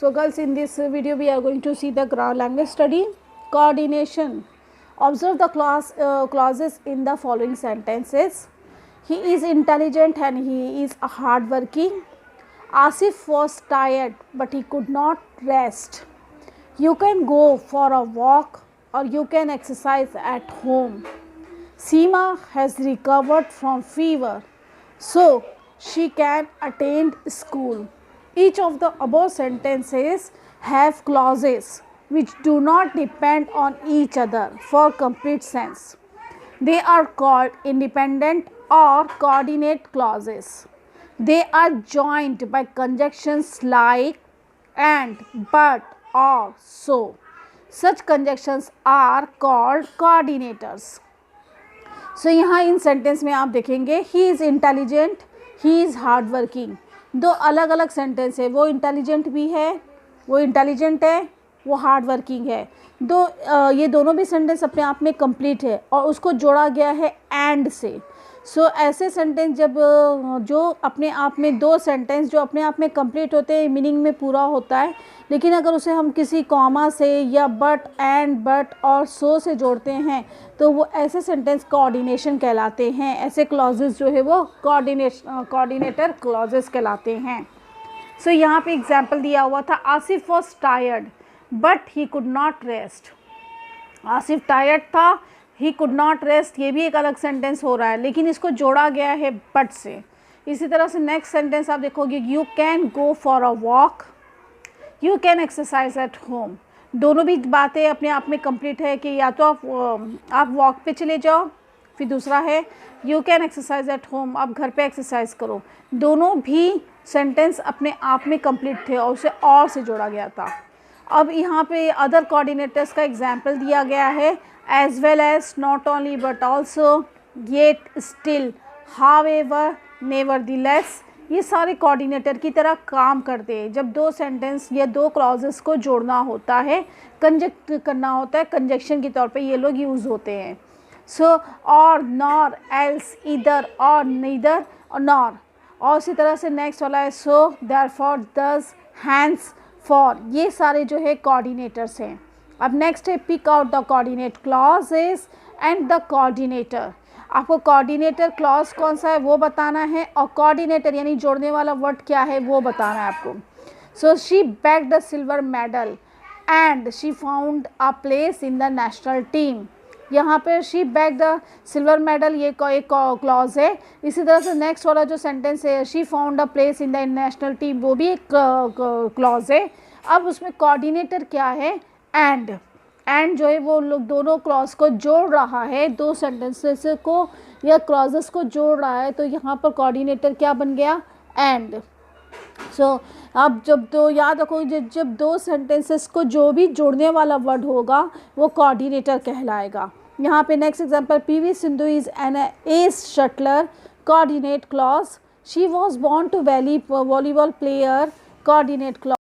So girls, in this video we are going to see the language study. Coordination. Observe the clauses in the following sentences. He is intelligent and he is hardworking. Asif was tired but he could not rest. You can go for a walk or you can exercise at home. Seema has recovered from fever, so she can attend school. Each of the above sentences have clauses which do not depend on each other for complete sense. They are called independent or coordinate clauses. They are joined by conjunctions like and, but, or, so. Such conjunctions are called coordinators. सो यहाँ इन sentence में आप देखेंगे he is intelligent, he is hard working. दो अलग अलग sentence है, वो intelligent भी है, वो इंटेलिजेंट है, वो हार्ड वर्किंग है. ये दोनों भी सेंटेंस अपने आप में कंप्लीट है और उसको जोड़ा गया है एंड से. सो ऐसे सेंटेंस जब जो अपने आप में दो सेंटेंस जो अपने आप में कंप्लीट होते हैं, मीनिंग में पूरा होता है, लेकिन अगर उसे हम किसी कॉमा से या बट, एंड, बट और सो से जोड़ते हैं तो वो ऐसे सेंटेंस कोऑर्डिनेशन कहलाते हैं. ऐसे क्लॉजेस जो है वो कोऑर्डिनेटर क्लॉजेस कहलाते हैं. सो यहाँ पे एग्जांपल दिया हुआ था, Asif was tired but he could not rest. Asif tired था, ही कुड नॉट रेस्ट, ये भी एक अलग सेंटेंस हो रहा है, लेकिन इसको जोड़ा गया है बट से. इसी तरह से नेक्स्ट सेंटेंस आप देखोगे, you can go for a walk, you can exercise at home. दोनों भी बातें अपने आप में कंप्लीट है कि या तो आप वॉक पे चले जाओ, फिर दूसरा है you can exercise at home, आप घर पे एक्सरसाइज करो. दोनों भी सेंटेंस अपने आप में कंप्लीट थे और उसे और से जोड़ा गया था. अब यहाँ पे अदर कोऑर्डिनेटर्स का एग्जाम्पल दिया गया है, as well as, not only but also, yet, still, however, nevertheless. ये सारे कोऑर्डिनेटर की तरह काम करते हैं. जब दो सेंटेंस या दो क्लॉजेस को जोड़ना होता है, कंजक्ट करना होता है, कंजक्शन के तौर पे ये लोग यूज़ होते हैं. सो और, नॉर, एल्स, इधर और, नीदर और नॉर. और इसी तरह से नेक्स्ट वाला है so, therefore, thus, hence, for. ये सारे जो है कोऑर्डिनेटर्स हैं. अब नेक्स्ट है pick out the coordinate clauses and the coordinator. आपको कोऑर्डिनेटर क्लॉज कौन सा है वो बताना है और कोऑर्डिनेटर यानी जोड़ने वाला वर्ड क्या है वो बताना है आपको. So she bagged the silver medal and she found a place in the national team. यहाँ पर she bag the silver medal ये एक क्लॉज है. इसी तरह से नेक्स्ट वाला जो सेंटेंस है, she found a place in the national team, वो भी एक क्लॉज है. अब उसमें कोऑर्डिनेटर क्या है, एंड जो है वो लोग दोनों क्लॉज को जोड़ रहा है, दो सेंटेंसेस को या क्लॉजेस को जोड़ रहा है, तो यहाँ पर कोऑर्डिनेटर क्या बन गया, एंड. सो अब जब दो याद रखो, जब दो सेंटेंसेस को जो भी जोड़ने वाला वर्ड होगा वो कोऑर्डिनेटर कहलाएगा. यहाँ पे next example, PV Sindhu is an ace shuttler, coordinate clause. She was born to volleyball player, coordinate clause.